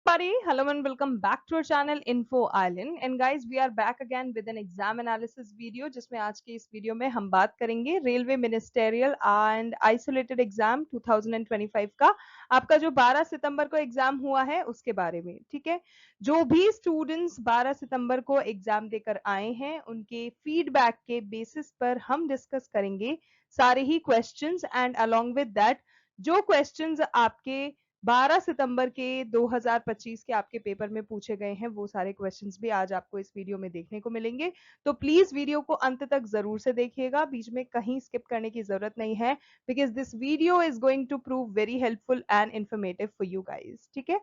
Buddy, hello and welcome back to our channel Info Island. And guys, we are back again with an exam analysis video जिसमें आज के इस video में हम बात करेंगे railway ministerial and isolated exam 2025 का। आपका जो 12 सितंबर को एग्जाम हुआ है उसके बारे में, ठीक है। जो भी स्टूडेंट्स 12 सितंबर को एग्जाम देकर आए हैं उनके फीडबैक के बेसिस पर हम डिस्कस करेंगे सारे ही questions and along with that जो क्वेश्चंस आपके 12 सितंबर के 2025 के आपके पेपर में पूछे गए हैं वो सारे क्वेश्चंस भी आज आपको इस वीडियो में देखने को मिलेंगे। तो प्लीज वीडियो को अंत तक जरूर से देखिएगा, बीच में कहीं स्किप करने की जरूरत नहीं है, because this video is going to prove very helpful and informative for you guys. ठीक है,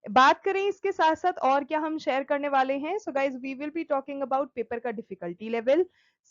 बात करें इसके साथ साथ और क्या हम शेयर करने वाले हैं। So guys we will be talking about paper का difficulty level,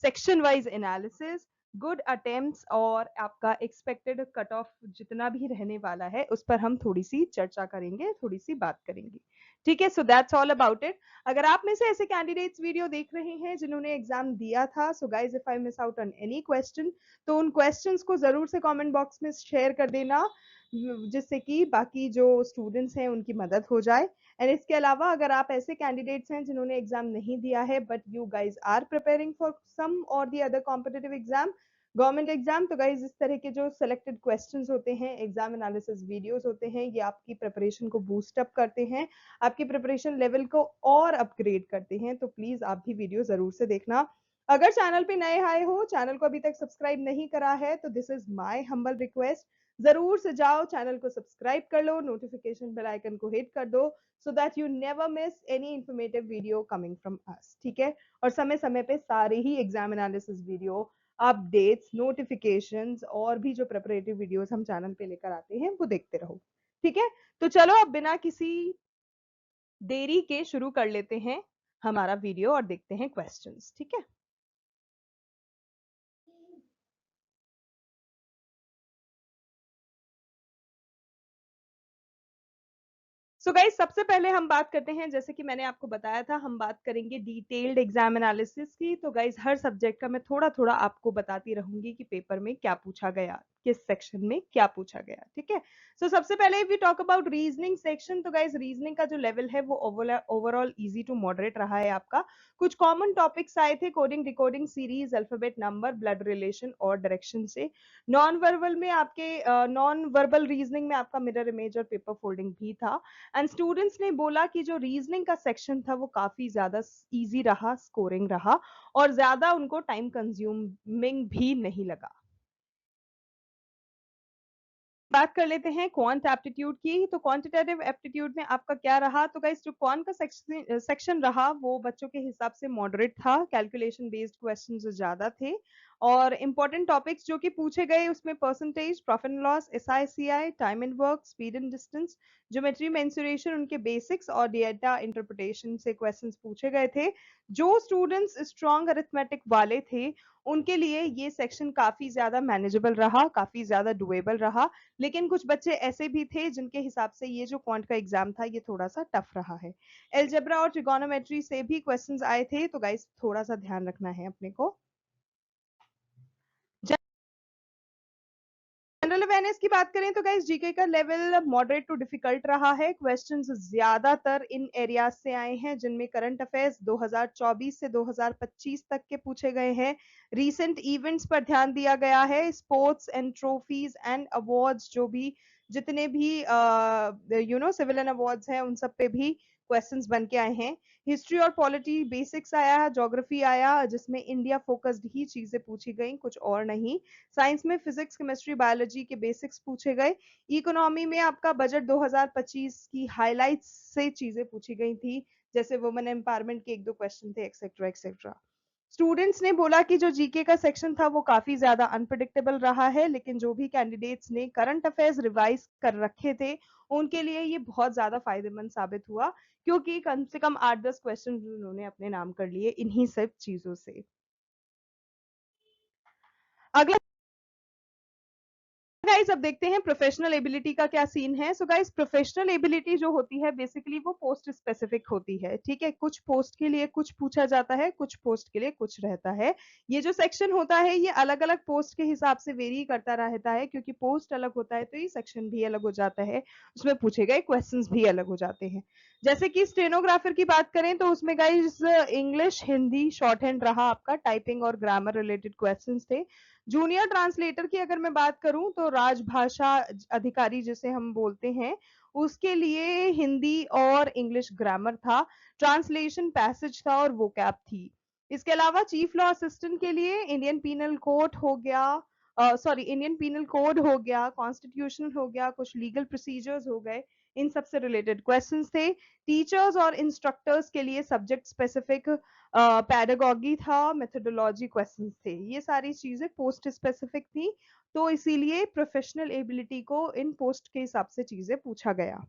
section wise analysis, good attempts और आपका एक्सपेक्टेड कट ऑफ जितना भी रहने वाला है उस पर हम थोड़ी सी चर्चा करेंगे, थोड़ी सी बात करेंगे। ठीक है, so that's all about it. अगर आप में से ऐसे कैंडिडेट्स वीडियो देख रहे हैं जिन्होंने एग्जाम दिया था, so guys if I miss out on any question तो उन क्वेश्चंस को जरूर से कमेंट बॉक्स में शेयर कर देना, जिससे कि बाकी जो स्टूडेंट्स हैं उनकी मदद हो जाए। एंड इसके अलावा अगर आप ऐसे कैंडिडेट्स हैं जिन्होंने एग्जाम नहीं दिया है but you guys are preparing for some और the other competitive exam, government exam, तो गाइज इस तरह के जो सिलेक्टेड क्वेश्चंस होते हैं, एग्जाम एनालिसिस वीडियोस होते हैं, ये आपकी प्रिपरेशन को बूस्ट अप करते हैं, आपकी प्रिपरेशन लेवल को और अपग्रेड करते हैं। तो प्लीज आप भी वीडियो जरूर से देखना। अगर चैनल पे नए आए हो, चैनल को अभी तक सब्सक्राइब नहीं करा है तो this is my humble request, जरूर से जाओ चैनल को सब्सक्राइब कर लो, नोटिफिकेशन बेल आइकन को हिट कर दो so that you never miss any informative video coming from us. ठीक है, और समय समय पे सारे ही exam analysis video, updates, notifications और भी जो प्रिपरेटिव वीडियोस हम चैनल पे लेकर आते हैं वो देखते रहो। ठीक है, तो चलो अब बिना किसी देरी के शुरू कर लेते हैं हमारा वीडियो और देखते हैं क्वेश्चंस। ठीक है, सो गाइस सबसे पहले हम बात करते हैं, जैसे कि मैंने आपको बताया था हम बात करेंगे डिटेल्ड एग्जाम एनालिसिस की। तो गाइस हर सब्जेक्ट का मैं थोड़ा थोड़ा आपको बताती रहूंगी कि पेपर में क्या पूछा गया, किस सेक्शन में क्या पूछा गया। ठीक है, सो सबसे पहले we talk about reasoning section. तो गाइस रीजनिंग का जो लेवल है वो ओवरऑल इजी टू मॉडरेट रहा है आपका। कुछ कॉमन टॉपिक्स आए थे, coding, decoding, series, alphabet, number, blood relation और डायरेक्शन से। नॉन वर्बल में आपके नॉन वर्बल रीजनिंग में आपका मिरर इमेज और पेपर फोल्डिंग भी था। एंड स्टूडेंट्स ने बोला कि जो रीजनिंग का सेक्शन था वो काफी ज्यादा इजी रहा, स्कोरिंग रहा और ज्यादा उनको टाइम कंज्यूमिंग भी नहीं लगा। बात कर लेते हैं क्वांट एप्टीट्यूड की। तो क्वांटिटेटिव एप्टीट्यूड में आपका क्या रहा। तो गाइस जो क्वांट का सेक्शन रहा वो बच्चों के हिसाब से मॉडरेट था, कैलकुलेशन बेस्ड क्वेश्चन ज्यादा थे और इंपॉर्टेंट टॉपिक्स जो कि पूछे गए उसमें percentage, profit and loss, SI CI, time and work, speed and distance, geometry, mensuration, उनके बेसिक्स और डेटा इंटरप्रिटेशन से क्वेश्चंस पूछे गए थे। जो स्टूडेंट्स स्ट्रॉन्ग अरिथमेटिक वाले थे उनके लिए ये सेक्शन काफी ज्यादा मैनेजेबल रहा, काफी ज्यादा डुएबल रहा। लेकिन कुछ बच्चे ऐसे भी थे जिनके हिसाब से ये जो क्वांट का एग्जाम था ये थोड़ा सा टफ रहा है। एलजेब्रा और ट्रिगोनोमेट्री से भी क्वेश्चंस आए थे, तो गाइस थोड़ा सा ध्यान रखना है अपने को। जनरल अवेयरनेस की बात करें तो गाइस जीके का लेवल मॉडरेट टू डिफिकल्ट रहा है। क्वेश्चंस ज्यादातर इन एरियाज से आए हैं जिनमें करंट अफेयर्स 2024 से 2025 तक के पूछे गए हैं। रीसेंट इवेंट्स पर ध्यान दिया गया है, sports and trophies and awards, जो भी जितने भी सिविलियन अवार्ड्स हैं उन सब पे भी क्वेश्चंस बन के आए हैं। हिस्ट्री और पॉलिटी बेसिक्स आया है, ज्योग्राफी आया जिसमें इंडिया फोकस्ड ही चीजें पूछी गई, कुछ और नहीं। साइंस में फिजिक्स, केमिस्ट्री, बायोलॉजी के बेसिक्स पूछे गए। इकोनॉमी में आपका बजट 2025 की हाइलाइट्स से चीजें पूछी गई थी, जैसे वुमेन एम्पावरमेंट के एक दो क्वेश्चन थे, एक्सेट्रा एक्सेट्रा। स्टूडेंट्स ने बोला कि जो जीके का सेक्शन था वो काफी ज्यादा अनप्रिडिक्टेबल रहा है, लेकिन जो भी कैंडिडेट्स ने करंट अफेयर्स रिवाइज कर रखे थे उनके लिए ये बहुत ज्यादा फायदेमंद साबित हुआ, क्योंकि कम से कम 8-10 क्वेश्चन उन्होंने अपने नाम कर लिए इन्हीं सब चीजों से। अगला गाइस अब देखते हैं प्रोफेशनल एबिलिटी का क्या सीन है। सो गाइस प्रोफेशनल एबिलिटी जो होती है बेसिकली वो पोस्ट स्पेसिफिक होती है, ठीक है। कुछ पोस्ट के लिए कुछ पूछा जाता है, कुछ पोस्ट के लिए कुछ रहता है। ये जो सेक्शन होता है ये अलग अलग पोस्ट के हिसाब से वेरी करता रहता है, क्योंकि पोस्ट अलग होता है तो ये सेक्शन भी अलग हो जाता है, उसमें पूछे गए क्वेश्चंस भी अलग हो जाते हैं। जैसे कि स्टेनोग्राफर की बात करें तो उसमें guys English Hindi short hand रहा आपका, टाइपिंग और ग्रामर रिलेटेड क्वेश्चन थे। जूनियर ट्रांसलेटर की अगर मैं बात करूं तो राजभाषा अधिकारी जिसे हम बोलते हैं उसके लिए हिंदी और इंग्लिश ग्रामर था, ट्रांसलेशन पैसेज था और वोकैब थी। इसके अलावा चीफ लॉ असिस्टेंट के लिए इंडियन पीनल कोड हो गया, इंडियन पीनल कोड हो गया, कॉन्स्टिट्यूशन हो गया, कुछ लीगल प्रोसीजर्स हो गए, इन सब से रिलेटेड क्वेश्चंस थे। टीचर्स और इंस्ट्रक्टर्स के लिए सब्जेक्ट स्पेसिफिक पैडागॉगी था, मेथोडोलॉजी क्वेश्चंस थे। ये सारी चीजें पोस्ट स्पेसिफिक थी, तो इसीलिए प्रोफेशनल एबिलिटी को इन पोस्ट के हिसाब से चीजें पूछा गया।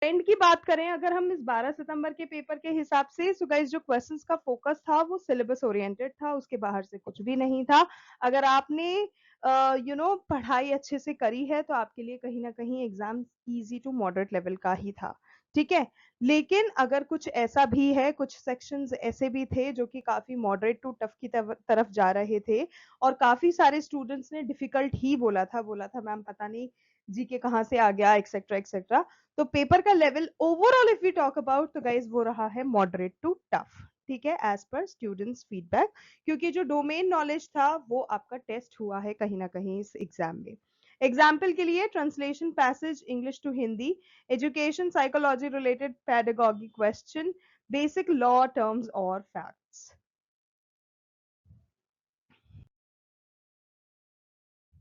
ट्रेंड की बात करें अगर हम इस 12 सितंबर के पेपर के हिसाब से, सो गाइस जो क्वेश्चंस का फोकस था वो सिलेबस ओरिएंटेड था, उसके बाहर से कुछ भी नहीं था। अगर आपने पढ़ाई अच्छे से करी है तो आपके लिए कहीं ना कहीं exam easy to moderate level का ही था, ठीक है। लेकिन अगर कुछ ऐसा भी है, कुछ सेक्शंस ऐसे भी थे जो कि काफी मॉडरेट टू टफ की तरफ जा रहे थे, और काफी सारे स्टूडेंट्स ने डिफिकल्ट ही बोला था मैम पता नहीं जीके कहाँ से आ गया, एक्सेट्रा एक्सेट्रा। तो पेपर का level overall if we talk about तो गाइज वो रहा है मॉडरेट टू टफ, ठीक है, एज पर स्टूडेंट्स फीडबैक, क्योंकि जो डोमेन नॉलेज था वो आपका टेस्ट हुआ है कहीं ना कहीं इस एग्जाम में। एग्जाम्पल के लिए translation passage English to Hindi, education psychology related pedagogy question, basic law terms और फैक्ट्स।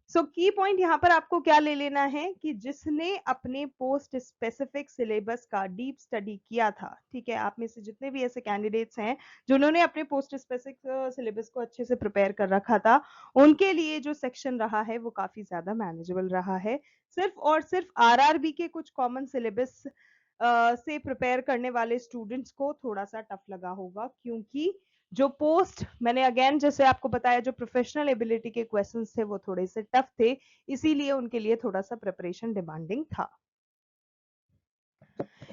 सो की पॉइंट यहाँ पर आपको क्या ले लेना है कि जिसने अपने पोस्ट स्पेसिफिक सिलेबस का डीप स्टडी किया था, ठीक है, आप में से जितने भी ऐसे कैंडिडेट्स हैं जिन्होंने अपने पोस्ट स्पेसिफिक सिलेबस को अच्छे से प्रिपेयर कर रखा था, उनके लिए जो सेक्शन रहा है वो काफी ज्यादा मैनेजेबल रहा है। सिर्फ और सिर्फ आरआरबी के कुछ कॉमन सिलेबस से प्रिपेयर करने वाले स्टूडेंट्स को थोड़ा सा टफ लगा होगा, क्योंकि जो पोस्ट मैंने अगेन जैसे आपको बताया जो प्रोफेशनल एबिलिटी के क्वेश्चंस थे वो थोड़े से टफ थे, इसीलिए उनके लिए थोड़ा सा प्रिपरेशन डिमांडिंग था।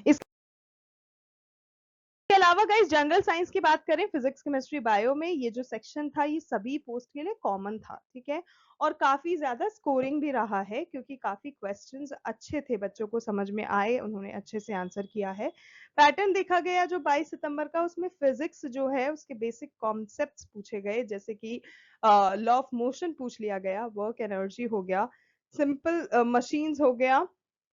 इसके अलावा गाइस जनरल साइंस की बात करें, फिजिक्स केमिस्ट्री बायो में ये जो सेक्शन था ये सभी पोस्ट के लिए कॉमन था, ठीक है, और काफी ज्यादा स्कोरिंग भी रहा है, क्योंकि काफी क्वेश्चंस अच्छे थे, बच्चों को समझ में आए, उन्होंने अच्छे से आंसर किया है। पैटर्न देखा गया जो 22 सितंबर का, उसमें फिजिक्स जो है उसके बेसिक कॉन्सेप्ट्स पूछे गए, जैसे कि लॉ ऑफ मोशन पूछ लिया गया, वर्क एनर्जी हो गया, सिंपल मशीन्स हो गया,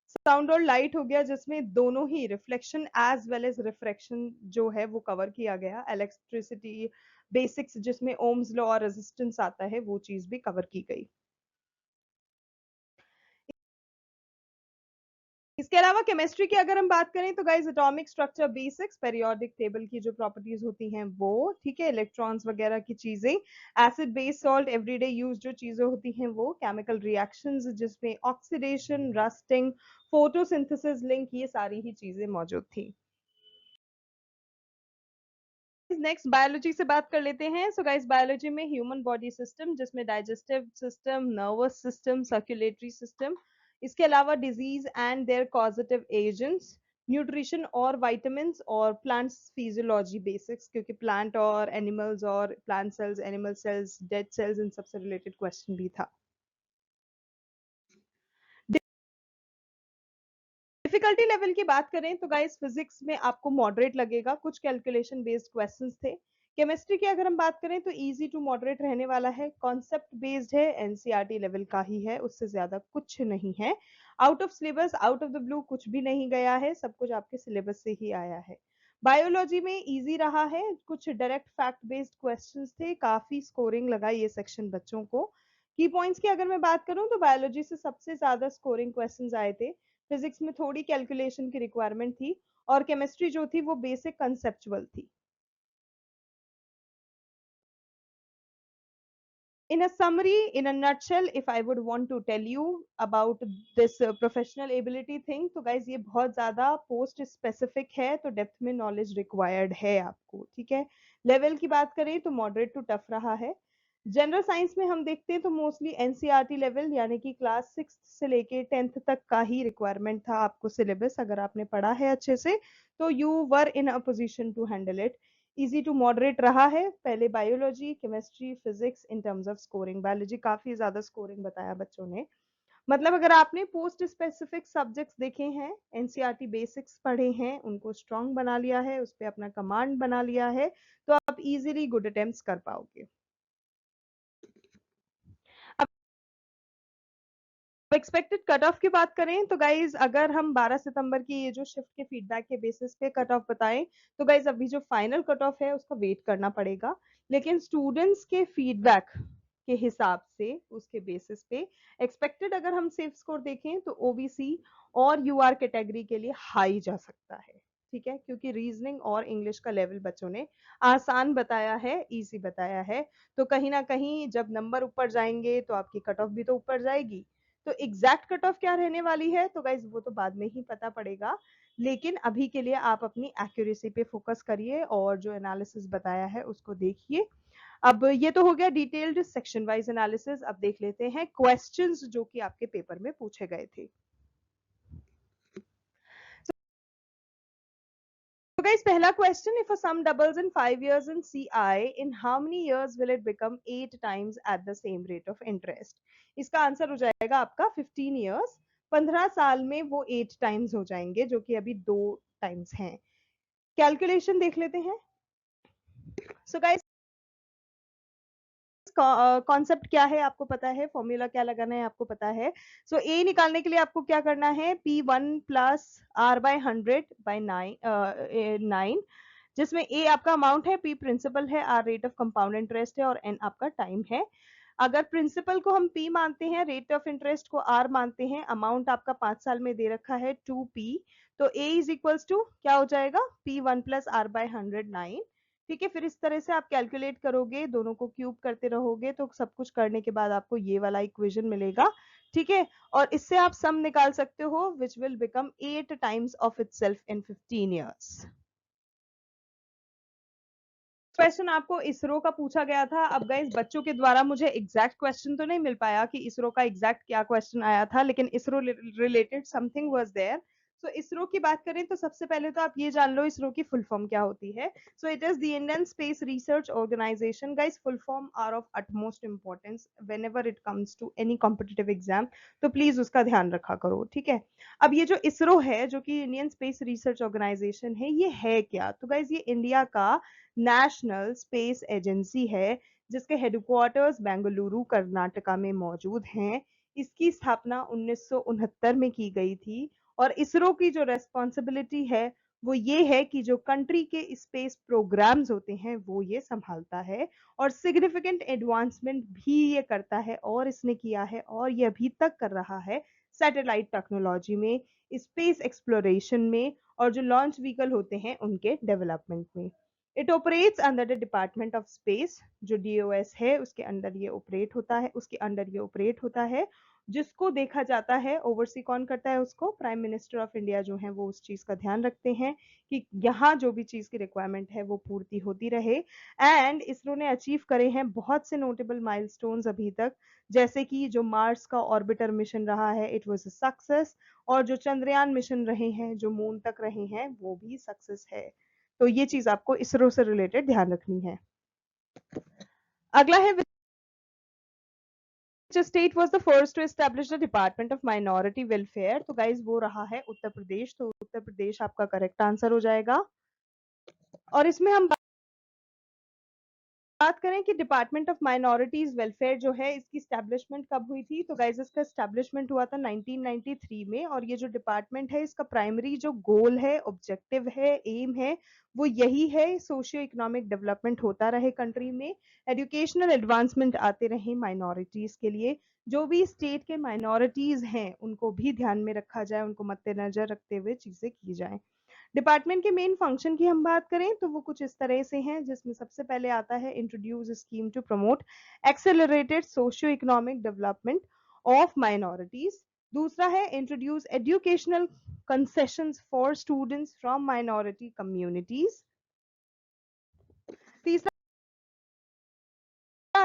साउंड और लाइट हो गया, जिसमें दोनों ही reflection as well as refraction जो है वो कवर किया गया, इलेक्ट्रिसिटी बेसिक्स जिसमें ओम्स लॉ और रेजिस्टेंस आता है वो चीज भी कवर की गई। इसके अलावा केमिस्ट्री की अगर हम बात करें तो guys atomic structure basics, periodic table की जो प्रॉपर्टीज होती हैं वो, ठीक है, इलेक्ट्रॉन्स वगैरह की चीजें, acid base salt everyday use जो चीजें होती हैं वो, केमिकल रिएक्शंस जिसमें ऑक्सीडेशन, रस्टिंग, फोटोसिंथेसिस लिंक, ये सारी ही चीजें मौजूद थी। नेक्स्ट बायोलॉजी से बात कर लेते हैं। सो गाइस बायोलॉजी में ह्यूमन बॉडी सिस्टम जिसमें digestive system, nervous system, circulatory system, इसके अलावा disease and their causative agents, nutrition और विटामिन्स, और प्लांट्स फिजियोलॉजी बेसिक्स, क्योंकि प्लांट और एनिमल्स और plant cells, animal cells, dead cells, इन सबसे रिलेटेड क्वेश्चन भी था। डिफिकल्टी लेवल की बात करें तो गाइस फिजिक्स में आपको मॉडरेट लगेगा, कुछ कैलकुलेशन बेस्ड क्वेश्चंस थे। केमिस्ट्री की अगर हम बात करें तो इजी टू मॉडरेट रहने वाला है, कॉन्सेप्ट बेस्ड है, एनसीईआरटी लेवल का ही है, उससे ज्यादा कुछ नहीं है। Out of syllabus, out of the blue कुछ भी नहीं गया है, सब कुछ आपके सिलेबस से ही आया है। बायोलॉजी में इजी रहा है, कुछ डायरेक्ट फैक्ट बेस्ड क्वेश्चंस थे, काफी स्कोरिंग लगा ये सेक्शन बच्चों को। की पॉइंट्स की अगर मैं बात करूं तो बायोलॉजी से सबसे ज्यादा स्कोरिंग क्वेश्चंस आए थे, फिजिक्स में थोड़ी कैलकुलेशन की रिक्वायरमेंट थी, और केमिस्ट्री जो थी वो बेसिक कंसेप्चुअल थी। In a summary, in a nutshell, if I would want to tell you about this professional ability thing, तो guys ये बहुत ज़्यादा पोस्ट स्पेसिफिक है, तो डेप्थ में नॉलेज रिक्वायर्ड है आपको, ठीक है। लेवल की बात करें तो मॉडरेट टू टफ रहा है। जनरल साइंस में हम देखते हैं तो मोस्टली एनसीईआरटी लेवल यानी कि क्लास 6 से लेके 10th तक का ही रिक्वायरमेंट था आपको सिलेबस। अगर आपने पढ़ा है अच्छे से तो you were in a position to handle it. Easy to moderate रहा है। पहले biology, chemistry, physics in terms of scoring, biology काफी ज्यादा स्कोरिंग बताया बच्चों ने। मतलब अगर आपने पोस्ट स्पेसिफिक सब्जेक्ट्स देखे हैं, एनसीईआरटी बेसिक्स पढ़े हैं, उनको स्ट्रांग बना लिया है, उस पर अपना कमांड बना लिया है, तो आप इजीली गुड अटेम्प्ट्स कर पाओगे। एक्सपेक्टेड कट ऑफ की बात करें तो गाइज अगर हम 12 सितंबर की ये जो शिफ्ट के फीडबैक के बेसिस पे कट ऑफ बताएं तो गाइज अभी जो फाइनल कट ऑफ है उसका वेट करना पड़ेगा। लेकिन स्टूडेंट्स के फीडबैक के हिसाब से उसके बेसिस पे एक्सपेक्टेड अगर हम सेफ स्कोर देखें तो ओबीसी और यूआर कैटेगरी के लिए हाई जा सकता है। ठीक है, क्योंकि रीजनिंग और इंग्लिश का लेवल बच्चों ने आसान बताया है, इजी बताया है। तो कहीं ना कहीं जब नंबर ऊपर जाएंगे तो आपकी कट ऑफ भी तो ऊपर जाएगी। तो एग्जैक्ट कट ऑफ क्या रहने वाली है तो गाइज वो तो बाद में ही पता पड़ेगा। लेकिन अभी के लिए आप अपनी एक्यूरेसी पे फोकस करिए और जो एनालिसिस बताया है उसको देखिए। अब ये तो हो गया डिटेल्ड सेक्शन वाइज एनालिसिस। अब देख लेते हैं क्वेश्चंस जो कि आपके पेपर में पूछे गए थे। So guys, पहला question, if a sum doubles in 5 years in CI, in how many years will it become 8 times at the same rate of interest? इसका आंसर हो जाएगा आपका 15 years। 15 साल में वो 8 टाइम्स हो जाएंगे जो कि अभी 2 टाइम्स हैं। कैलकुलेशन देख लेते हैं। सो गाइस कॉन्सेप्ट क्या है आपको पता है, फॉर्मूला क्या लगाना है आपको पता है। सो ए निकालने के लिए आपको क्या करना है, P1 plus R bye 100 bye 9, जिसमें ए आपका अमाउंट है, पी प्रिंसिपल है, R rate of compound interest है और एन आपका टाइम है। अगर प्रिंसिपल को हम पी मानते हैं, रेट ऑफ इंटरेस्ट को आर मानते हैं, अमाउंट आपका 5 साल में दे रखा है 2p, तो ए इज इक्वल्स टू क्या हो जाएगा, P1 प्लस आर बाय 109। ठीक है, फिर इस तरह से आप कैलकुलेट करोगे, दोनों को क्यूब करते रहोगे तो सब कुछ करने के बाद आपको ये वाला इक्वेशन मिलेगा। ठीक है, और इससे आप सम निकाल सकते हो which will become 8 times of itself in 15 years. Question आपको इसरो का पूछा गया था। अब गाइस बच्चों के द्वारा मुझे एग्जैक्ट क्वेश्चन तो नहीं मिल पाया कि इसरो का एग्जैक्ट क्या क्वेश्चन आया था, लेकिन ISRO related something was there. So ISRO की बात करें तो सबसे पहले तो आप ये जान लो इसरो की फुल फॉर्म क्या होती है। So it is the Indian Space Research Organisation. Guys full form are of utmost importance whenever it comes to any competitive exam, तो प्लीज उसका ध्यान रखा करो। ठीक है, अब ये जो इसरो है जो कि इंडियन स्पेस रिसर्च ऑर्गेनाइजेशन है, ये है क्या, तो गाइस ये इंडिया का नेशनल स्पेस एजेंसी है जिसके हेडक्वार्टर्स बेंगलुरु कर्नाटका में मौजूद हैं। इसकी स्थापना 1969 में की गई थी और इसरो की जो रेस्पॉन्सिबिलिटी है वो ये है कि जो कंट्री के स्पेस प्रोग्राम्स होते हैं वो ये संभालता है और सिग्निफिकेंट एडवांसमेंट भी ये करता है और इसने किया है और ये अभी तक कर रहा है सैटेलाइट टेक्नोलॉजी में, स्पेस एक्सप्लोरेशन में और जो लॉन्च व्हीकल होते हैं उनके डेवलपमेंट में। It operates under the department of space, जो डीओएस है उसके अंडर ये ऑपरेट होता है, उसके अंडर ये ऑपरेट होता है। जिसको देखा जाता है, ओवरसी कौन करता है उसको, प्राइम मिनिस्टर ऑफ इंडिया जो है वो उस चीज का ध्यान रखते हैं कि यहाँ जो भी चीज की रिक्वायरमेंट है वो पूर्ति होती रहे। एंड इसरो ने अचीव करे हैं बहुत से नोटेबल माइलस्टोन्स अभी तक, जैसे कि जो मार्स का ऑर्बिटर मिशन रहा है इट वाज अ सक्सेस, और जो चंद्रयान मिशन रहे हैं जो मून तक रहे हैं वो भी सक्सेस है। तो ये चीज आपको इसरो से रिलेटेड ध्यान रखनी है। अगला है which state was the first to establish the Department of Minority Welfare, तो गाइज वो रहा है उत्तर प्रदेश। तो उत्तर प्रदेश आपका करेक्ट आंसर हो जाएगा। और इसमें हम बात करें कि डिपार्टमेंट ऑफ माइनॉरिटीज वेलफेयर जो है इसकी स्टैब्लिशमेंट कब हुई थी, तो गाइज इसका स्टैब्लिशमेंट हुआ था 1993 में। और ये जो डिपार्टमेंट है इसका प्राइमरी जो गोल है, ऑब्जेक्टिव है, एम है, वो यही है सोशियो इकोनॉमिक डेवलपमेंट होता रहे कंट्री में, एजुकेशनल एडवांसमेंट आते रहे माइनॉरिटीज के लिए, जो भी स्टेट के माइनॉरिटीज हैं उनको भी ध्यान में रखा जाए, उनको मद्देनजर रखते हुए चीजें की जाए। डिपार्टमेंट के मेन फंक्शन की हम बात करें तो वो कुछ इस तरह से हैं, जिसमें सबसे पहले आता है introduce scheme to promote accelerated socio economic development of minorities. दूसरा है introduce educational concessions for students from minority communities. तीसरा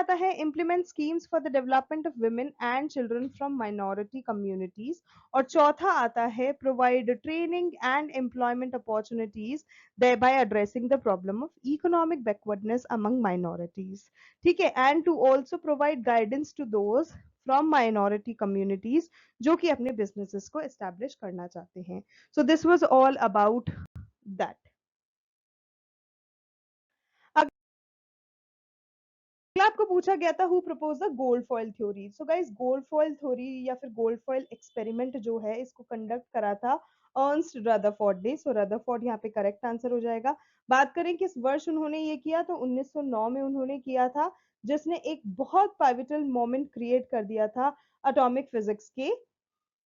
आता है implement schemes for the development of women and children from minority communities, और चौथा आता है provide training and employment opportunities thereby addressing the problem of economic backwardness among minorities. ठीक है, and to also provide guidance to those from minority communities जो कि अपने businesses को establish करना चाहते हैं. So this was all about that. अगला आपको पूछा गया था who propose the gold foil theory. So guys, gold foil theory या फिर गोल्ड फॉइल एक्सपेरिमेंट जो है इसको कंडक्ट करा था अर्नस्ट रदरफोर्ड ने. सो रदरफोर्ड यहाँ पे करेक्ट आंसर हो जाएगा. बात करें किस वर्ष उन्होंने ये किया, तो 1909 में उन्होंने किया था, जिसने एक बहुत पाइवटल मोमेंट क्रिएट कर दिया था एटॉमिक फिजिक्स के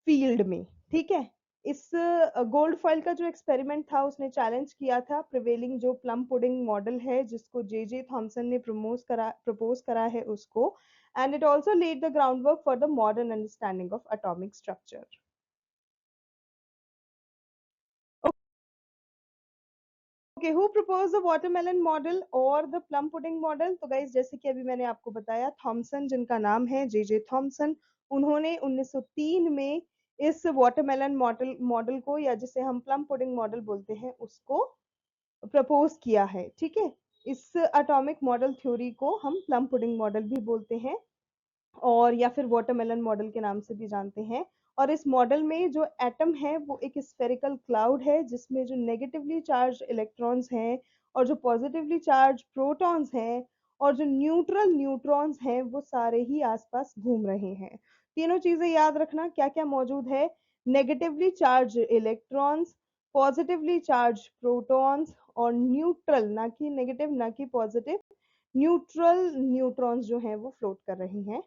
फील्ड में. ठीक है, इस गोल्ड फॉइल का जो एक्सपेरिमेंट था उसने चैलेंज किया था प्रिवेलिंग जो प्लम पुडिंग मॉडल है जिसको जे जे थॉमसन ने प्रपोज करा है उसको. And it also laid the groundwork for the modern understanding of atomic structure. Okay, who propose the watermelon model और द प्लम पुडिंग मॉडल. तो guys, जैसे कि अभी मैंने आपको बताया, थॉमसन, जिनका नाम है जे जे थॉमसन, उन्होंने 1903 में इस वाटरमेलन मॉडल को, या जिसे हम प्लम पुडिंग मॉडल बोलते हैं, उसको प्रपोज किया है. ठीक है, इस एटॉमिक मॉडल थ्योरी को हम प्लम पुडिंग मॉडल भी बोलते हैं और या फिर वाटरमेलन मॉडल के नाम से भी जानते हैं. और इस मॉडल में जो एटम है वो एक स्फेरिकल क्लाउड है जिसमें जो नेगेटिवली चार्ज इलेक्ट्रॉन्स हैं और जो पॉजिटिवली चार्ज प्रोटॉन्स हैं और जो न्यूट्रल न्यूट्रॉन्स हैं वो सारे ही आसपास घूम रहे हैं. तीनों चीजें याद रखना क्या क्या मौजूद है. Negatively charge electrons, positively charge protons और न्यूट्रल, ना कि नेगेटिव ना कि पॉजिटिव, न्यूट्रल न्यूट्रॉन्स जो हैं वो फ्लोट कर रहे हैं.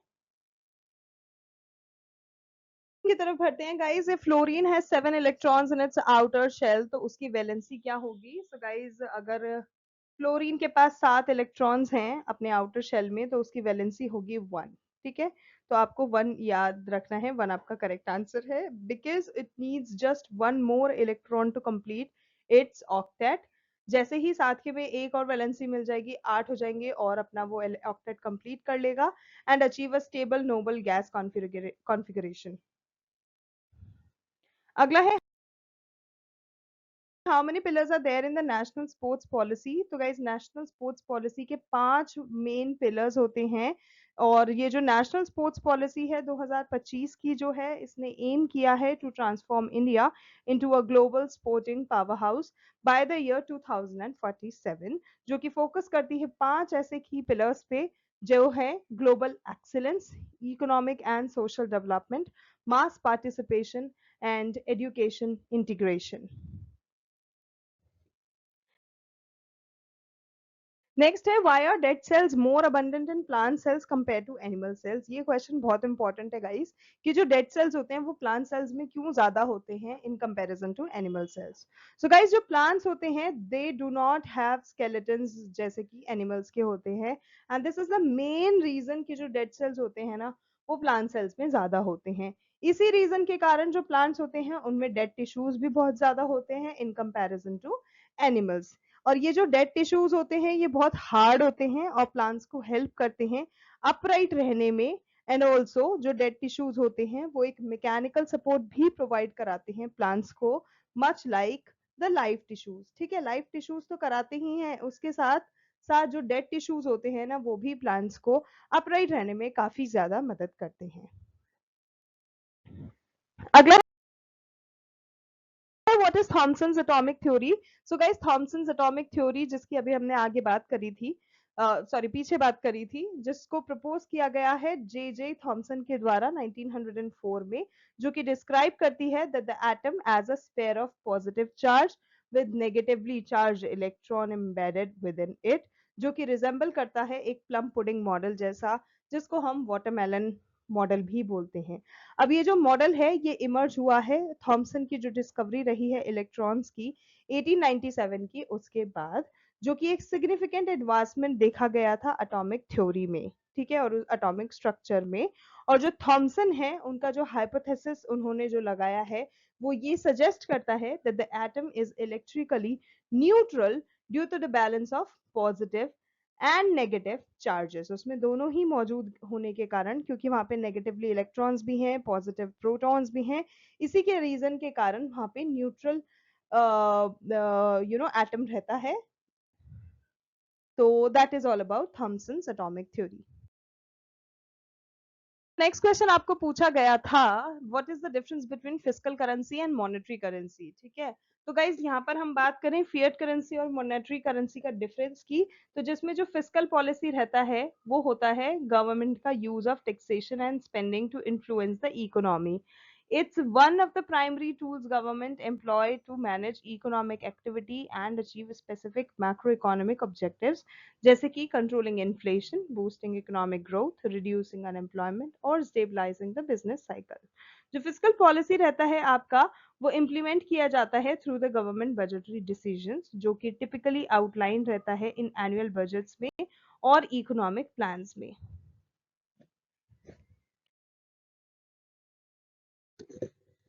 की तरफ बढ़ते हैं गाइस. फ्लोरीन है 7 electrons in its outer shell, तो उसकी वैलेंसी क्या होगी. सो गाइस, अगर फ्लोरीन के पास 7 इलेक्ट्रॉन्स हैं अपने आउटर शेल में तो उसकी वैलेंसी होगी 1. ठीक है, तो आपको 1 याद रखना है. 1 आपका करेक्ट आंसर है because it needs just 1 more electron to complete its octet. जैसे ही साथ के में एक और वैलेंसी मिल जाएगी, 8 हो जाएंगे और अपना वो ऑक्टेट कंप्लीट कर लेगा and achieve a stable noble gas configuration. अगला है how many pillars are there in the national sports policy. तो गाइस, नेशनल स्पोर्ट्स पॉलिसी के 5 मेन पिलर्स होते हैं और ये जो नेशनल स्पोर्ट्स पॉलिसी है 2025 की जो है, इसने एम किया है to transform India into a global sporting powerhouse by the year 2047, जो कि फोकस करती है 5 ऐसे की पिलर्स पे जो है global excellence, economic and social development, mass participation and education integration. Next है why are dead cells more abundant in plant cells compare to animal cells. ये क्वेश्चन बहुत इंपॉर्टेंट है गाइस कि जो डेड सेल्स होते हैं वो प्लांट सेल्स में क्यों ज्यादा होते हैं in comparison to animal cells. So guys, जो प्लांट्स होते हैं they do not have skeletons जैसे कि एनिमल्स के होते हैं and this is the main reason कि जो डेड सेल्स होते हैं ना वो प्लांट सेल्स में ज्यादा होते हैं. इसी रीजन के कारण जो प्लांट्स होते हैं उनमें डेड टिश्यूज भी बहुत ज्यादा होते हैं इन कंपैरिजन टू एनिमल्स. और ये जो डेड टिश्यूज होते हैं ये बहुत हार्ड होते हैं और प्लांट्स को हेल्प करते हैं अपराइट रहने में. एंड ऑल्सो जो डेड टिश्यूज होते हैं वो एक मैकेनिकल सपोर्ट भी प्रोवाइड कराते हैं प्लांट्स को, much like the life tissues. ठीक है, लाइफ टिश्यूज तो कराते ही हैं, उसके साथ साथ जो डेड टिश्यूज होते हैं ना वो भी प्लांट्स को अपराइट रहने में काफी ज्यादा मदद करते हैं. अगला, what is Thomson's atomic theory. So guys, Thomson's atomic theory जिसकी अभी हमने आगे बात करी थी, सॉरी पीछे बात करी थी, जिसको प्रपोज किया गया है जे जे थॉमसन के द्वारा 1904 में, जो कि डिस्क्राइब करती है that the atom as a sphere of positive charge with negatively charged electron embedded within it, जो कि रिजेंबल करता है एक प्लम पुडिंग मॉडल जैसा, जिसको हम वाटरमेलन मॉडल भी बोलते हैं. अब ये जो मॉडल है ये इमर्ज हुआ है थॉमसन की जो डिस्कवरी रही है इलेक्ट्रॉन्स की 1897 की, उसके बाद, जो कि एक सिग्निफिकेंट एडवांसमेंट देखा गया था एटॉमिक थ्योरी में. ठीक है, और एटॉमिक स्ट्रक्चर में. और जो थॉमसन है उनका जो हाइपोथेसिस उन्होंने जो लगाया है वो ये सजेस्ट करता है that the atom is electrically neutral due to the balance of positive and negative charges, उसमें दोनों ही मौजूद होने के कारण, क्योंकि वहां पे नेगेटिवली इलेक्ट्रॉन्स भी हैं, पॉजिटिव प्रोटॉन्स भी हैं, इसी के रीजन के कारण वहां पे न्यूट्रल एटम रहता है. तो that is all about Thomson's atomic theory. Next question आपको पूछा गया था, what is the difference between physical currency and monetary currency. ठीक है, तो गाइज यहाँ पर हम बात करें फिएट करेंसी और मॉनेटरी करेंसी का डिफरेंस की, तो जिसमें जो फिजिकल पॉलिसी रहता है वो होता है गवर्नमेंट का use of taxation and spending to influence the economy. It's one of the primary tools government employ to manage economic activity and achieve specific macroeconomic objectives, जैसे कि controlling inflation, boosting economic growth, reducing unemployment और stabilizing the business cycle. जो fiscal policy रहता है आपका, वो implement किया जाता है through the government budgetary decisions, जो कि typically outline रहता है in annual budgets में और economic plans में.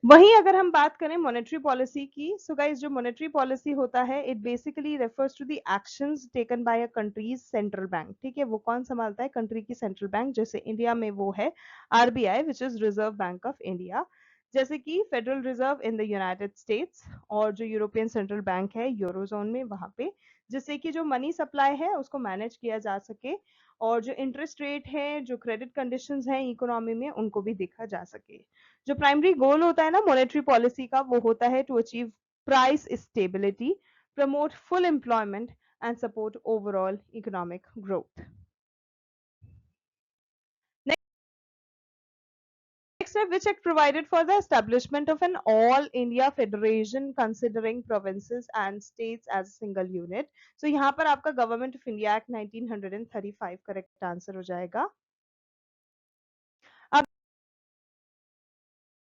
वहीं अगर हम बात करें मॉनेटरी पॉलिसी की, सो गाइस जो मॉनेटरी पॉलिसी होता है, it basically refers to the actions taken by a country's central bank. ठीक है, वो कौन संभालता है? कंट्री की सेंट्रल बैंक. जैसे इंडिया में वो है RBI, which is reserve bank of India. जैसे कि federal reserve in the United states, और जो यूरोपियन सेंट्रल बैंक है यूरोजोन में, वहां पे, जिससे कि जो मनी सप्लाई है उसको मैनेज किया जा सके, और जो इंटरेस्ट रेट है, जो क्रेडिट कंडीशंस हैं इकोनॉमी में, उनको भी देखा जा सके. जो प्राइमरी गोल होता है ना मॉनेटरी पॉलिसी का, वो होता है to achieve price stability, promote full employment and support overall economic growth. Next step, which act provided for the establishment of an all India federation considering provinces and states as a single unit. So यहाँ पर आपका government of India act 1935 correct answer हो जाएगा.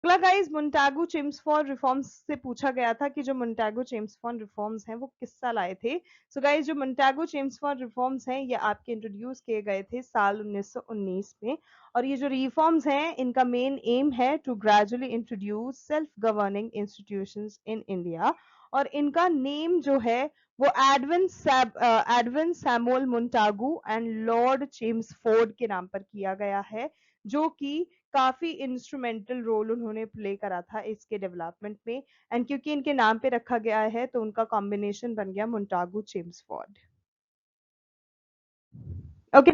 अगला guys Montagu Chelmsford reforms से पूछा गया था कि जो मोंटागू चेम्सफोर्ड रिफॉर्म्स हैं वो किस साल आए थे. सो गाइस जो मोंटागू चेम्सफोर्ड रिफॉर्म्स हैं ये आपके इंट्रोड्यूस किए गए थे साल 1919 में, और ये जो रिफॉर्म्स हैं इनका मेन एम है to gradually introduce self governing institutions in India, और इनका नेम जो है वो Edwin Samuel Montagu and Lord Chelmsford के नाम पर किया गया है, जो कि काफी इंस्ट्रूमेंटल रोल उन्होंने प्ले करा था इसके डेवलपमेंट में. एंड क्योंकि इनके नाम पे रखा गया है तो उनका कॉम्बिनेशन बन गया मोंटागू चेम्सफोर्ड. ओके,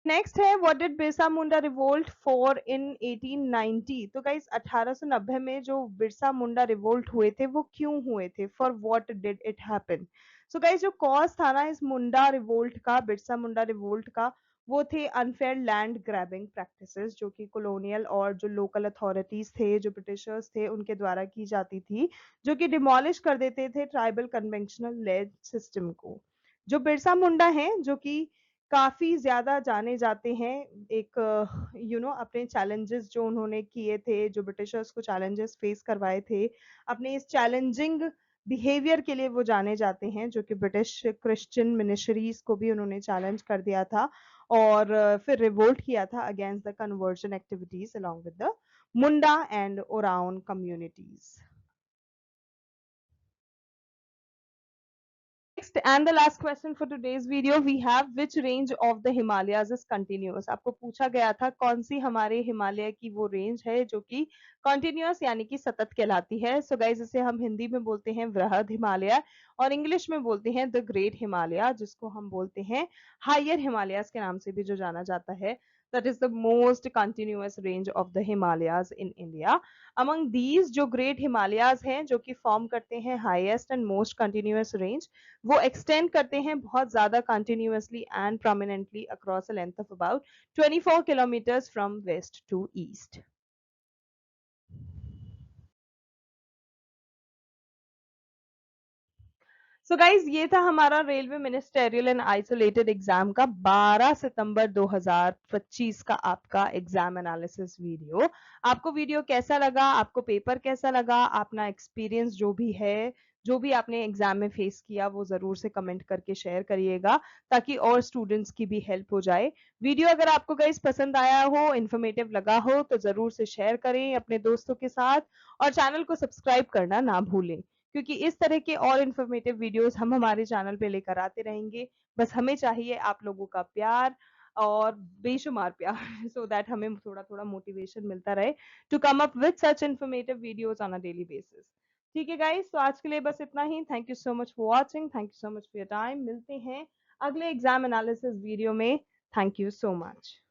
नेक्स्ट है what did Birsa Munda revolt for in 1890. तो गाइस 1890 में जो बिरसा मुंडा रिवोल्ट हुए थे वो क्यों हुए थे, for what did it happen. So guys जो कॉज था ना इस मुंडा रिवोल्ट का, बिरसा मुंडा रिवोल्ट का, वो थे अनफेयर लैंड ग्रैबिंग प्रैक्टिसेस, जो कि कॉलोनियल और जो लोकल अथॉरिटीज थे, जो ब्रिटिशर्स थे, उनके द्वारा की जाती थी, जो कि डिमोलिश कर देते थे ट्राइबल कन्वेंशनल लैंड सिस्टम को. जो बिरसा मुंडा हैं, जो कि काफी ज्यादा जाने जाते हैं एक अपने चैलेंजेस जो उन्होंने किए थे, जो ब्रिटिशर्स को चैलेंजेस फेस करवाए थे, अपने इस चैलेंजिंग बिहेवियर के लिए वो जाने जाते हैं, जो कि ब्रिटिश क्रिश्चियन मिनिस्ट्रीज को भी उन्होंने चैलेंज कर दिया था, और फिर रिवोल्ट किया था against the conversion activities along with the Munda and Oraon communities. Next and the last question for today's video we have, which range of the Himalayas is continuous. आपको पूछा गया था कौन सी हमारे हिमालय की वो रेंज है जो कि कंटिन्यूअस यानी कि सतत कहलाती है. सो गाइस इसे हम हिंदी में बोलते हैं वृहद हिमालय, और इंग्लिश में बोलते हैं द ग्रेट हिमालय, जिसको हम बोलते हैं हायर हिमालयस के नाम से भी जो जाना जाता है. That is the most continuous range of the Himalayas in India. Among these जो great Himalayas हैं जो कि फॉर्म करते हैं highest and most continuous range, वो एक्सटेंड करते हैं बहुत ज्यादा continuously and prominently across a length of about 24 kilometres from west to east. So guys ये था हमारा railway ministerial and isolated exam का 12 सितंबर 2025 का आपका एग्जाम एनालिसिस वीडियो. आपको वीडियो कैसा लगा, आपको पेपर कैसा लगा, अपना एक्सपीरियंस जो भी है, जो भी आपने एग्जाम में फेस किया, वो जरूर से कमेंट करके शेयर करिएगा ताकि और स्टूडेंट्स की भी हेल्प हो जाए. वीडियो अगर आपको गाइज पसंद आया हो, इन्फॉर्मेटिव लगा हो, तो जरूर से शेयर करें अपने दोस्तों के साथ, और चैनल को सब्सक्राइब करना ना भूलें. क्योंकि इस तरह के और इन्फॉर्मेटिव वीडियोस हम हमारे चैनल पे लेकर आते रहेंगे। बस हमें चाहिए आप लोगों का प्यार और बेशुमार प्यार सो दैट हमें थोड़ा-थोड़ा मोटिवेशन मिलता रहे to come up with such informative videos on a daily basis. ठीक है गाइस, तो आज के लिए बस इतना ही। Thank you so much for watching, thank you so much for your time. मिलते हैं अगले एग्जाम एनालिसिस वीडियो में। Thank you so much.